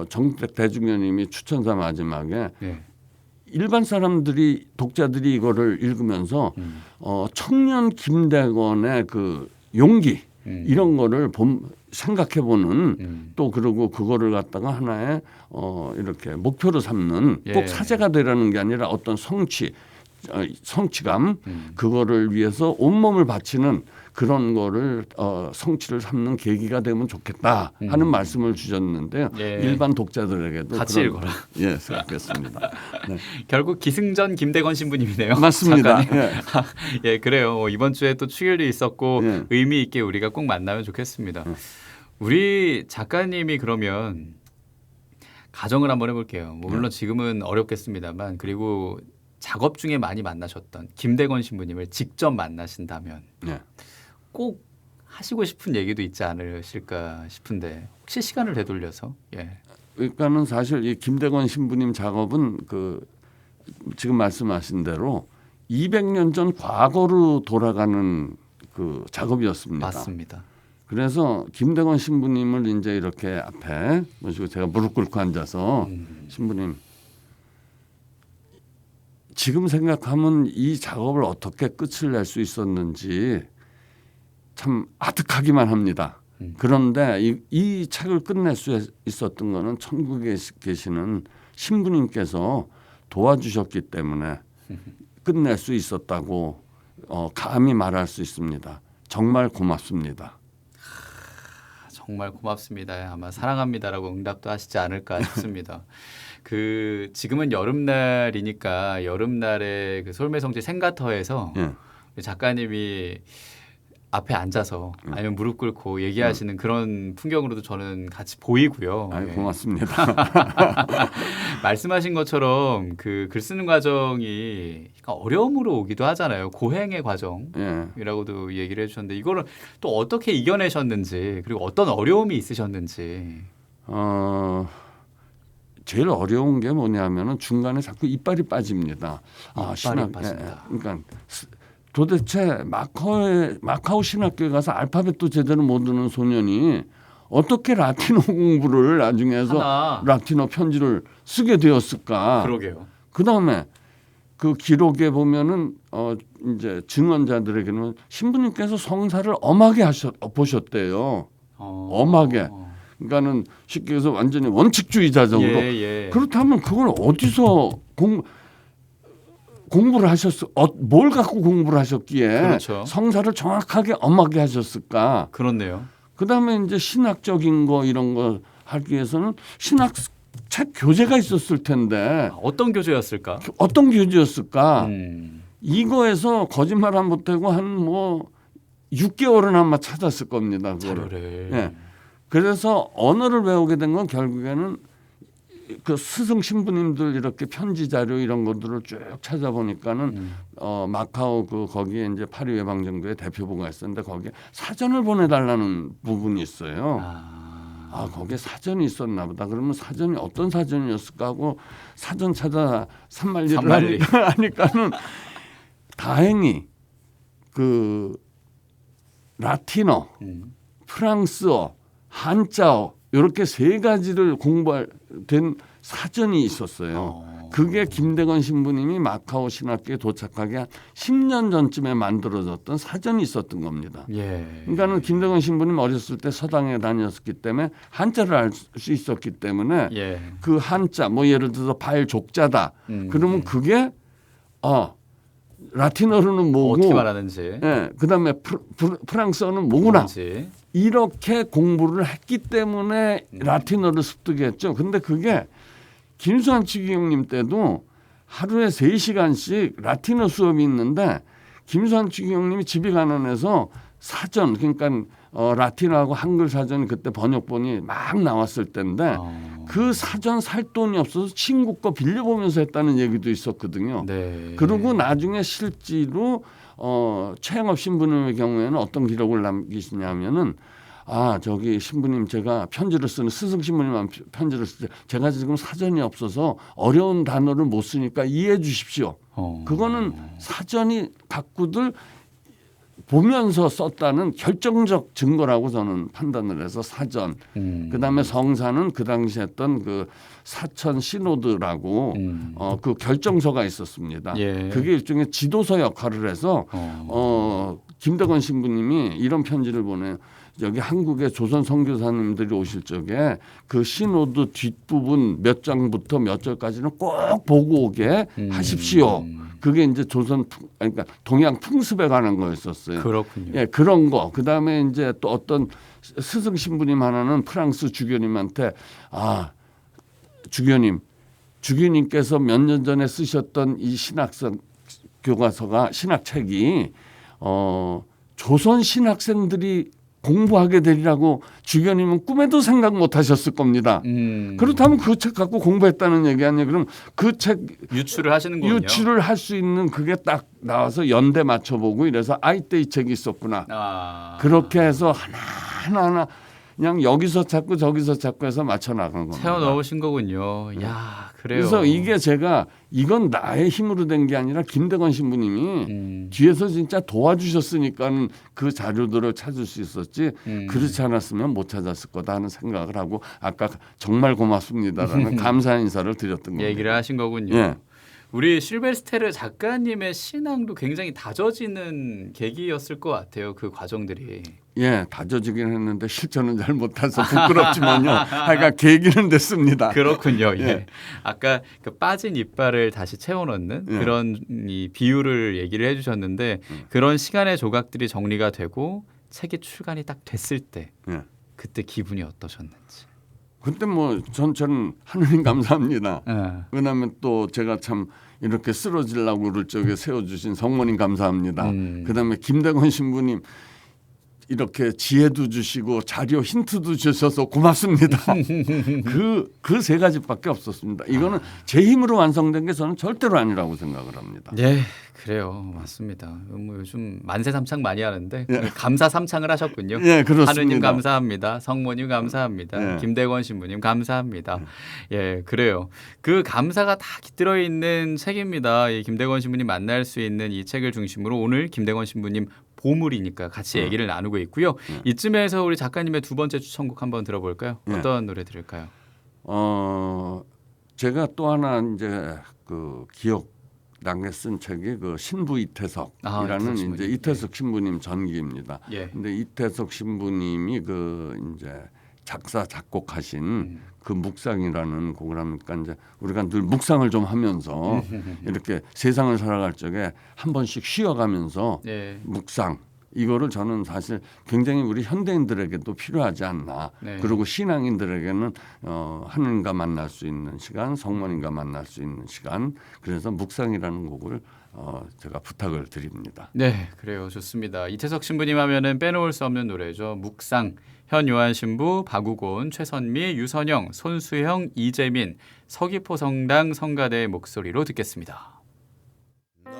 정택 대중교님이 추천사 마지막에 일반 사람들이 독자들이 이거를 읽으면서 청년 김대건의 그 용기 이런 거를 생각해보는 또 그러고 그거를 갖다가 하나의 이렇게 목표로 삼는 꼭 사제가 되라는 게 아니라 어떤 성취감 그거를 위해서 온몸을 바치는 그런 거를 성취를 삼는 계기가 되면 좋겠다 하는 말씀을 주셨는데요. 일반 독자들에게도
같이 읽어라.
생각했습니다.
결국 기승전 김대건 신부님이네요.
맞습니다.
그래요. 이번 주에 또 축일도 있었고 의미 있게 우리가 꼭 만나면 좋겠습니다. 우리 작가님이 그러면 가정을 한번 해볼게요. 물론 지금은 어렵겠습니다만 그리고 작업 중에 많이 만나셨던 김대건 신부님을 직접 만나신다면 꼭 하시고 싶은 얘기도 있지 않으실까 싶은데 혹시 시간을 되돌려서
그러니까는 사실 이 김대건 신부님 작업은 그 지금 말씀하신 대로 200년 전 과거로 돌아가는 그 작업이었습니다.
맞습니다.
그래서 김대건 신부님을 이제 이렇게 앞에 모시고 제가 무릎 꿇고 앉아서 신부님 지금 생각하면 이 작업을 어떻게 끝을 낼 수 있었는지 참 아득하기만 합니다. 그런데 이 책을 끝낼 수 있었던 거는 천국에 계시는 신부님께서 도와주셨기 때문에 끝낼 수 있었다고 감히 말할 수 있습니다. 정말 고맙습니다.
정말 고맙습니다. 아마 사랑합니다라고 응답도 하시지 않을까 싶습니다. 그 지금은 여름날이니까 여름날에 그 솔매성지 생가터에서 작가님이 앞에 앉아서 아니면 무릎 꿇고 얘기하시는 그런 풍경으로도 저는 같이 보이고요.
아유, 고맙습니다.
말씀하신 것처럼 그 글 쓰는 과정이 어려움으로 오기도 하잖아요. 고행의 과정이라고도 얘기를 해주셨는데 이거를 또 어떻게 이겨내셨는지 그리고 어떤 어려움이 있으셨는지.
제일 어려운 게 뭐냐면은 중간에 자꾸 이빨이 빠집니다.
이빨이 빠진다.
그러니까 도대체 마카오 신학교에 가서 알파벳도 제대로 못 듣는 소년이 어떻게 라틴어 공부를 나중에 해서 라틴어 편지를 쓰게 되었을까?
그러게요.
그다음에 그 기록에 보면은 이제 증언자들에게는 신부님께서 성사를 엄하게 보셨대요. 엄하게. 그러니까는 쉽게 해서 완전히 원칙주의자적으로. 그렇다면 그걸 어디서 공부를 뭘 갖고 공부를 하셨기에
그렇죠.
성사를 정확하게 엄하게 하셨을까?
그렇네요.
그다음에 이제 신학적인 거 이런 거 하기 위해서는 신학 책 교재가 있었을 텐데
어떤 교재였을까?
어떤 교재였을까? 이거에서 거짓말 안 못하고 한 뭐 6개월은 아마 찾았을 겁니다.
자료를.
네. 그래서 언어를 배우게 된 건 결국에는 그 스승 신부님들 이렇게 편지 자료 이런 것들을 쭉 찾아보니까는 마카오 거기에 이제 파리 외방정교회 대표부가 있었는데 거기에 사전을 보내달라는 부분이 있어요. 거기에 사전이 있었나 보다. 그러면 사전이 어떤 사전이었을까 하고 사전 찾아 산만리를 하니까는 다행히 그 라틴어, 프랑스어, 한자어 이렇게 세 가지를 공부된 사전이 있었어요. 그게 김대건 신부님이 마카오 신학교에 도착하기 한 10년 전쯤에 만들어졌던 사전이 있었던 겁니다. 그러니까는 김대건 신부님 어렸을 때 서당에 다녔기 때문에 한자를 알 수 있었기 때문에 그 한자 뭐 예를 들어서 발족자다. 그러면 그게 라틴어로는 뭐고
어떻게 말하는지.
그다음에 프랑스어는 뭐구나. 이렇게 공부를 했기 때문에 라틴어를 습득했죠. 근데 그게 김수환 추기경님 때도 하루에 3시간씩 라틴어 수업이 있는데 김수환 추기경님이 집이 가난해서 사전 그러니까 라틴어하고 한글 사전이 그때 번역본이 막 나왔을 때인데 그 사전 살 돈이 없어서 친구 거 빌려보면서 했다는 얘기도 있었거든요. 그리고 나중에 실제로 최영업 신부님의 경우에는 어떤 기록을 남기시냐면은 저기 신부님 제가 편지를 쓰는 스승 신부님한테 편지를 쓸 때 제가 지금 사전이 없어서 어려운 단어를 못 쓰니까 이해해 주십시오. 그거는 사전이 갖고들 보면서 썼다는 결정적 증거라고 저는 판단을 해서 사전. 그다음에 성사는 그 당시 했던 그 사천 시노드라고 그 결정서가 있었습니다. 그게 일종의 지도서 역할을 해서 김대건 신부님이 이런 편지를 보내요. 여기 한국의 조선 선교사님들이 오실 적에 그 시노드 뒷부분 몇 장부터 몇 절까지는 꼭 보고 오게 하십시오. 그게 이제 그러니까 동양 풍습에 관한 거였었어요.
그렇군요.
그런 거. 그다음에 이제 또 어떤 스승 신부님 하나는 프랑스 주교님한테 주교님께서 몇 년 전에 쓰셨던 이 신학선 교과서가 신학책이 조선 신학생들이 공부하게 되리라고 주교님은 꿈에도 생각 못 하셨을 겁니다. 그렇다면 그 책 갖고 공부했다는 얘기 아니에요. 그럼 그 책
유출을 하시는군요.
유출을 할 수 있는 그게 딱 나와서 연대 맞춰보고 이래서 때 이 책이 있었구나. 그렇게 해서 하나하나 그냥 여기서 찾고 저기서 찾고 해서 맞춰 나간 겁니다.
채워 넣으신 거군요. 야, 그래요.
그래서 이게 제가 이건 나의 힘으로 된 게 아니라 김대건 신부님이 뒤에서 진짜 도와주셨으니까 그 자료들을 찾을 수 있었지 그렇지 않았으면 못 찾았을 거다 하는 생각을 하고 아까 정말 고맙습니다라는 감사 인사를 드렸던 겁니다.
얘기를 하신 거군요. 우리 실베스테르 작가님의 신앙도 굉장히 다져지는 계기였을 것 같아요. 그 과정들이.
다져지긴 했는데 실천은 잘 못해서 부끄럽지만요. 하여간 계기는 됐습니다.
그렇군요. 아까 그 빠진 이빨을 다시 채워넣는 그런 이 비유를 얘기를 해주셨는데 그런 시간의 조각들이 정리가 되고 책이 출간이 딱 됐을 때 그때 기분이 어떠셨는지.
그때 뭐 저는 하느님 감사합니다. 왜냐하면 또 제가 참 이렇게 쓰러지려고 그럴 적에 세워주신 성모님 감사합니다. 그다음에 김대건 신부님 이렇게 지혜도 주시고 자료 힌트도 주셔서 고맙습니다. 그 세 가지밖에 없었습니다. 이거는 제 힘으로 완성된 게 저는 절대로 아니라고 생각을 합니다.
네, 그래요, 맞습니다. 뭐 요즘 만세 삼창 많이 하는데 감사 삼창을 하셨군요.
네, 그렇습니다.
하느님 감사합니다. 성모님 감사합니다. 김대건 신부님 감사합니다. 예, 그래요. 그 감사가 다 깃들어 있는 책입니다. 이 김대건 신부님 만날 수 있는 이 책을 중심으로 오늘 김대건 신부님 보물이니까 같이 얘기를 나누고 있고요. 이쯤에서 우리 작가님의 두 번째 추천곡 한번 들어볼까요? 어떤 노래 들을까요?
제가 또 하나 이제 그 기억 남게 쓴 책이 그 신부 이태석이라는 이제 이태석 신부님 전기입니다. 근데 이태석 신부님이 그 이제 작사 작곡하신 그 묵상이라는 곡을 하니까 이제 우리가 늘 묵상을 좀 하면서 이렇게 세상을 살아갈 적에 한 번씩 쉬어가면서 묵상 이거를 저는 사실 굉장히 우리 현대인들에게도 필요하지 않나. 그리고 신앙인들에게는 하느님과 만날 수 있는 시간, 성모님과 만날 수 있는 시간. 그래서 묵상이라는 곡을 제가 부탁을 드립니다.
네, 그래요. 좋습니다. 이태석 신부님 하면은 빼놓을 수 없는 노래죠. 묵상. 현요한 신부, 박우곤, 최선미, 유선영, 손수형, 이재민, 서귀포 성당 성가대의 목소리로 듣겠습니다.
난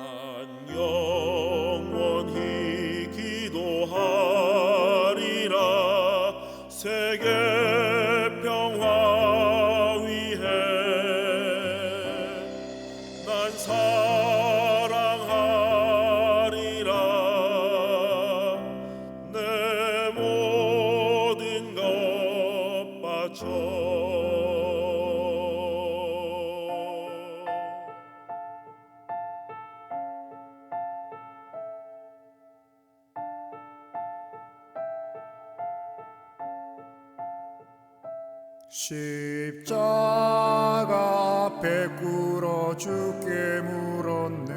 영원히 기도하리라 세계 평화 위해 난 사랑하리라 내 모든 것 바쳐
십자가 앞에 꿇어 주께 물었네.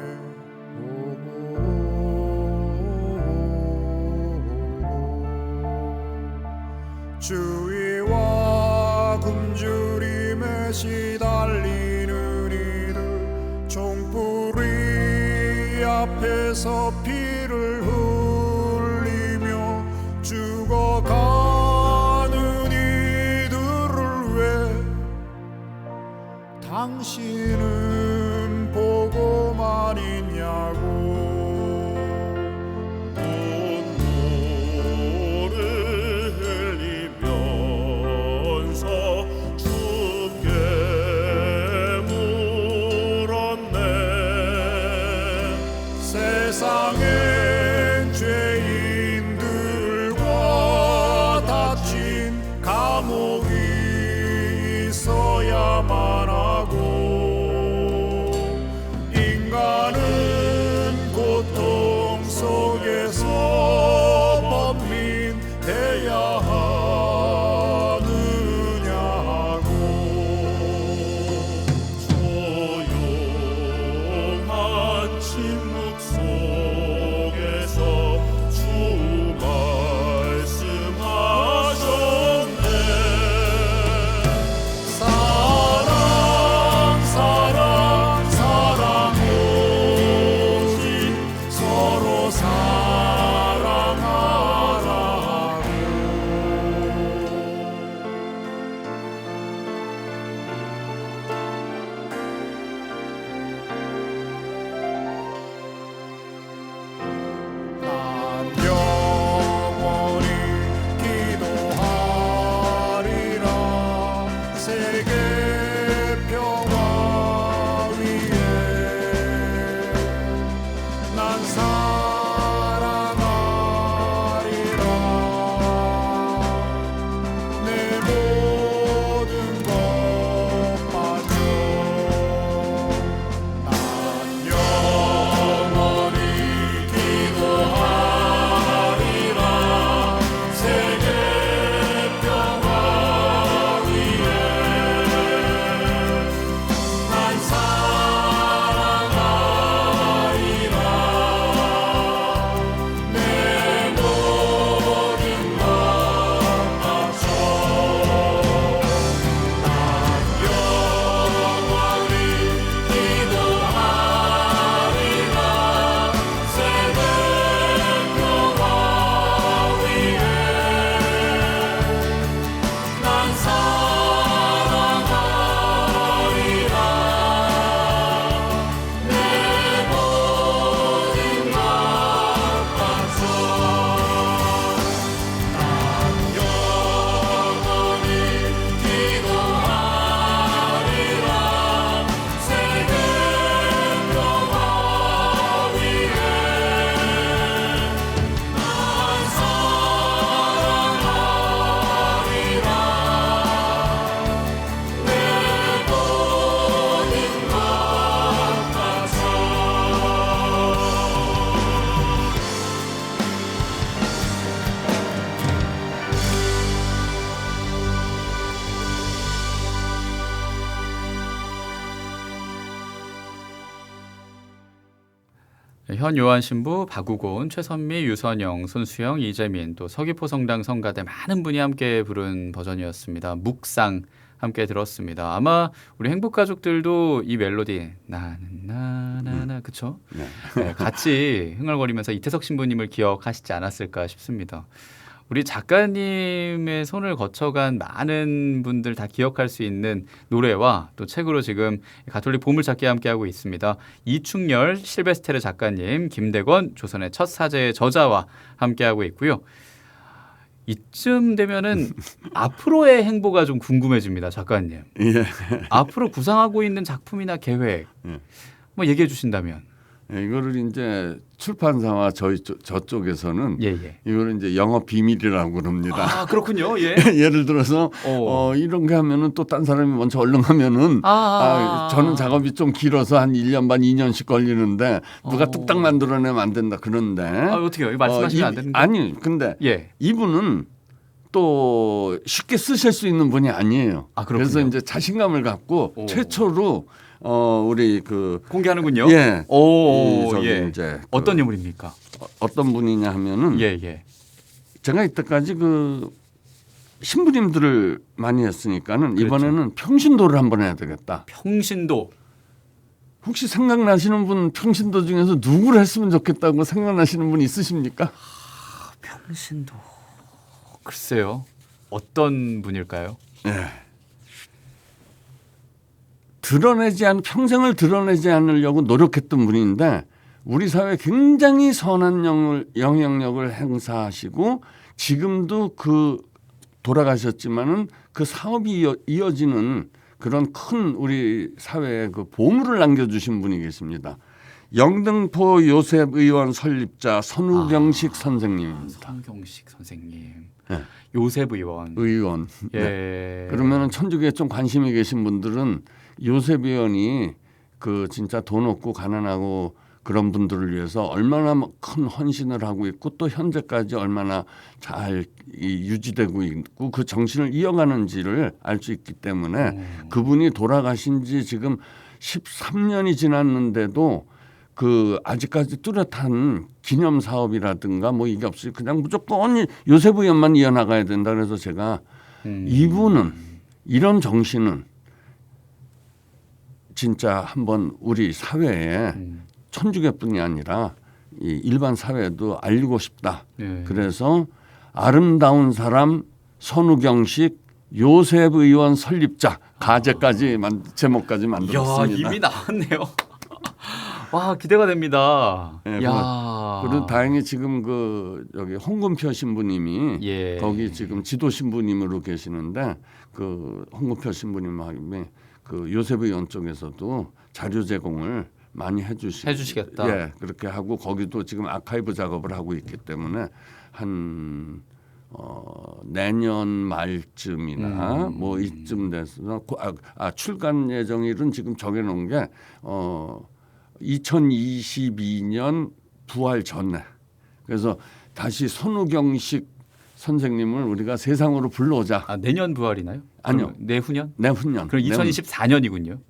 주위와 굶주림에 시달리는 이들 총불이 앞에서 피를 흘리며 죽어가는 이들을 왜 당신은 보고만 있냐고.
눈물을 흘리면서 주께 물었네.
세상엔 죄인들과 닫힌 감옥이 있어야만 하고
현 요한 신부, 박우곤, 최선미, 유선영, 손수영, 이재민, 또 서귀포 성당 성가대 많은 분이 함께 부른 버전이었습니다. 묵상 함께 들었습니다. 아마 우리 행복 가족들도 이 멜로디 나나나나 그쵸? 네, 같이 흥얼거리면서 이태석 신부님을 기억하시지 않았을까 싶습니다. 우리 작가님의 손을 거쳐간 많은 분들 다 기억할 수 있는 노래와 또 책으로 지금 가톨릭 보물찾기 함께하고 있습니다. 이충렬, 실베스테르 작가님, 김대건, 조선의 첫 사제의 저자와 함께하고 있고요. 이쯤 되면은 앞으로의 행보가 좀 궁금해집니다, 작가님.
예.
앞으로 구상하고 있는 작품이나 계획 뭐 얘기해 주신다면.
이거를 이제 출판사와 저쪽에서는
예.
이거를 이제 영업 비밀이라고 그럽니다.
아 그렇군요. 예.
예를 들어서 이런 게 하면은 또 딴 사람이 먼저 얼른 하면은 저는 작업이 좀 길어서 한 1년 반 2년씩 걸리는데 누가 뚝딱 만들어내면 안 된다 그런데
어떻게요? 말씀하시면 안 되는 거
아니 근데 이분은 또 쉽게 쓰실 수 있는 분이 아니에요. 그래서 이제 자신감을 갖고 최초로 우리 그
공개하는군요.
예.
예.
이제
어떤 인물입니까?
어떤 분이냐 하면은
예.
제가 이때까지 그 신부님들을 많이 했으니까는 그렇죠. 이번에는 평신도를 한번 해야 되겠다.
평신도.
혹시 생각나시는 분 평신도 중에서 누구를 했으면 좋겠다고 생각나시는 분 있으십니까?
평신도. 글쎄요. 어떤 분일까요?
예. 평생을 드러내지 않으려고 노력했던 분인데 우리 사회에 굉장히 선한 영향력을 행사하시고 지금도 돌아가셨지만은 그 사업이 이어지는 그런 큰 우리 사회에 그 보물을 남겨주신 분이 계십니다. 영등포 요셉 의원 설립자 선우경식 선생님입니다.
선우경식 선생님.
네.
요셉 의원.
예.
네.
그러면은 천주교에 좀 관심이 계신 분들은 요셉 의원이 그 진짜 돈 없고 가난하고 그런 분들을 위해서 얼마나 큰 헌신을 하고 있고 또 현재까지 얼마나 잘 유지되고 있고 그 정신을 이어가는지를 알 수 있기 때문에 그분이 돌아가신 지 지금 13년이 지났는데도 그 아직까지 뚜렷한 기념 사업이라든가 뭐 이게 없이 그냥 무조건 요셉 의원만 이어나가야 된다 그래서 제가 이분은 이런 정신은 진짜 한번 우리 사회에 천주교뿐이 아니라 이 일반 사회에도 알리고 싶다. 그래서 아름다운 사람 선우경식 요셉 의원 설립자 가제까지 제목까지 만들었습니다.
이야, 이미 나왔네요. 와 기대가 됩니다.
그리고 다행히 지금 여기 홍금표 신부님이 거기 지금 지도 신부님으로 계시는데 그 홍금표 신부님이 그 요셉 의원 쪽에서도 자료 제공을 많이 해주시겠다. 예, 그렇게 하고 거기도 지금 아카이브 작업을 하고 있기 때문에 한 내년 말쯤이나 뭐 이쯤 돼서 출간 예정일은 지금 정해놓은 게 2022년 부활 전에 그래서 다시 선우경식 선생님을 우리가 세상으로 불러오자.
내년 부활이나요?
아니요.
내후년?
내후년.
그럼 2024년이군요.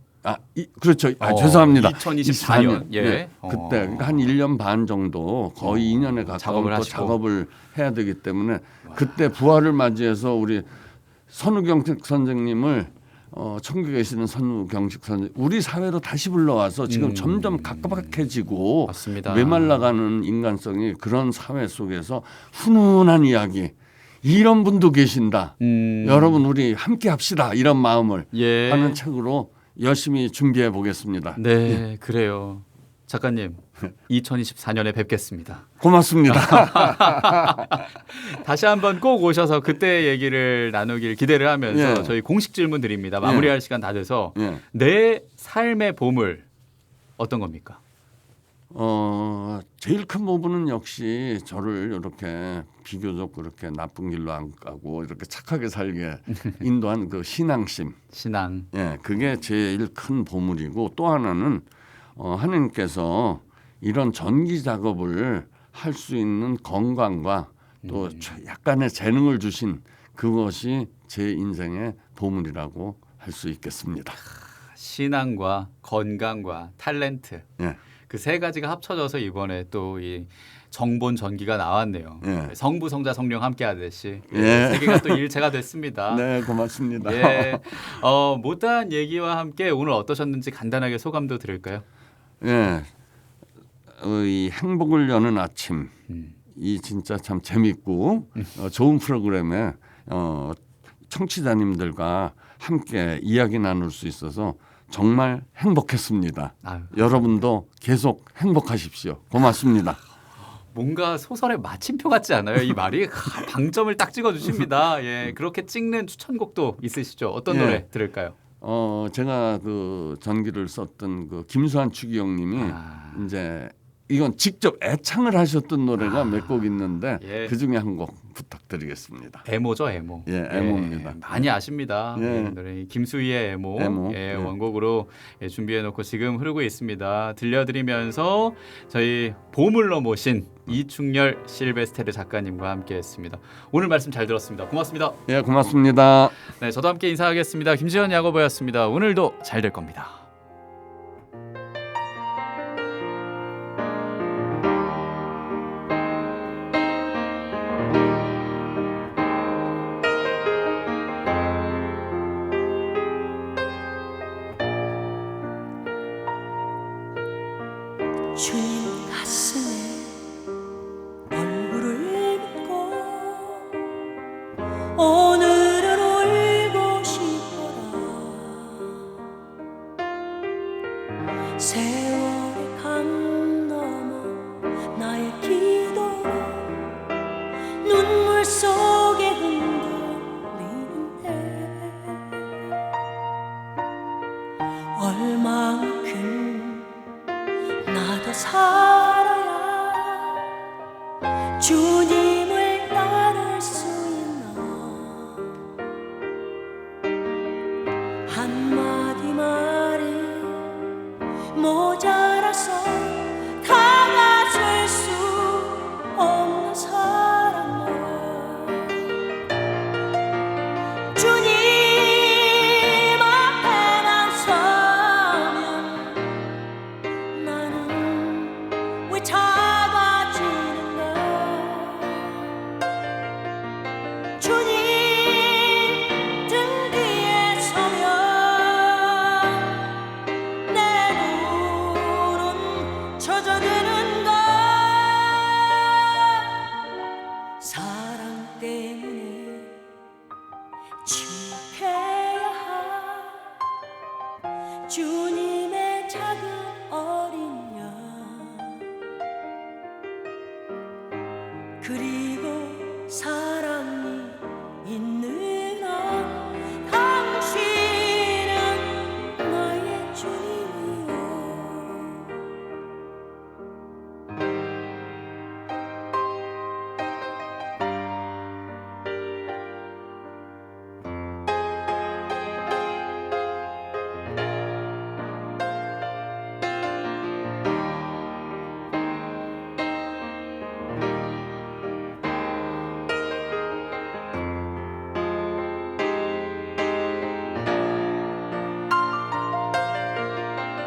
그렇죠. 죄송합니다.
2024년. 예.
그때 한 1년 반 정도 거의 2년에 가까운 작업을 해야 되기 때문에 그때 부활을 맞이해서 우리 선우경식 선생님을 천국에 계시는 선우경식 선생님 우리 사회로 다시 불러와서 지금 점점 각박해지고
맞습니다.
메말라가는 인간성이 그런 사회 속에서 훈훈한 이야기 이런 분도 계신다. 여러분 우리 함께 합시다. 이런 마음을 하는 책으로 열심히 준비해 보겠습니다.
네, 그래요. 작가님, 2024년에 뵙겠습니다.
고맙습니다.
다시 한번 꼭 오셔서 그때 얘기를 나누길 기대를 하면서 저희 공식 질문 드립니다. 마무리할 시간 다 돼서 내 삶의 보물 어떤 겁니까?
제일 큰 부분은 역시 저를 이렇게 비교적 그렇게 나쁜 길로 안 가고 이렇게 착하게 살게 인도한 그 신앙심.
신앙.
예, 그게 제일 큰 보물이고 또 하나는 하나님께서 이런 전기 작업을 할 수 있는 건강과 또 약간의 재능을 주신 그것이 제 인생의 보물이라고 할 수 있겠습니다.
신앙과 건강과 탤런트. 그 세 가지가 합쳐져서 이번에 또 이 정본 전기가 나왔네요. 예. 성부, 성자, 성령 함께 하듯이
예.
세 개가 또 일체가 됐습니다.
네, 고맙습니다.
예. 못다한 얘기와 함께 오늘 어떠셨는지 간단하게 소감도 들을까요?
예. 이 행복을 여는 아침. 이 진짜 참 재밌고 좋은 프로그램에 청취자님들과 함께 이야기 나눌 수 있어서 정말 행복했습니다. 아유. 여러분도 계속 행복하십시오. 고맙습니다.
뭔가 소설의 마침표 같지 않아요? 이 말이 방점을 딱 찍어주십니다. 예, 그렇게 찍는 추천곡도 있으시죠? 어떤 노래 들을까요?
제가 그 전기를 썼던 그 김수환 추기영님이 이제 이건 직접 애창을 하셨던 노래가 몇 곡 있는데
예.
그 중에 한 곡 부탁드리겠습니다.
애모죠, 애모.
예, 애모입니다.
예, 많이 아십니다.
예.
노래 김수희의 애모. 예,
예.
원곡으로 준비해놓고 지금 흐르고 있습니다. 들려드리면서 저희 보물로 모신 이충렬 실베스테르 작가님과 함께했습니다. 오늘 말씀 잘 들었습니다. 고맙습니다.
예, 고맙습니다.
네, 저도 함께 인사하겠습니다. 김지현 야고보였습니다. 오늘도 잘 될 겁니다.
주님 가슴에 얼굴을 묻고 오늘은 울고 싶어라. 세월의 강 넘어 나의 기도로 눈물 속에 흔들리는데 얼마만큼 나도 살아야 주님을 따를 수 있나. 한마디 말이 모자라서 다가설 수 없는 사랑을 주님 앞에만 서면 나는 왜 작아지는가. 주님 등 뒤에 서면 내 눈은 젖어드는가. 사랑 때문에 침묵해야 할 주님의 작은 어린 양. 그리고 사랑이 있는 한 당신은 나의 주님이요.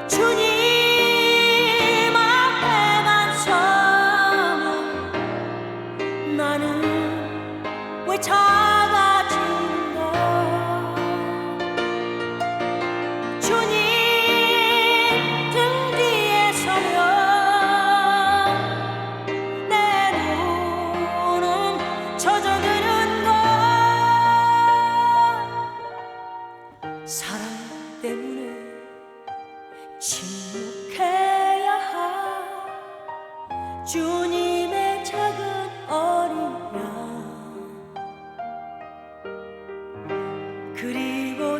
주님 앞에만 서면 나는 왜 작아지는가. 주님 등 뒤에 서면 내 눈은 젖어드는가. 사랑 때문에 침묵해야 할 주님의 작은 어린 양. 그리고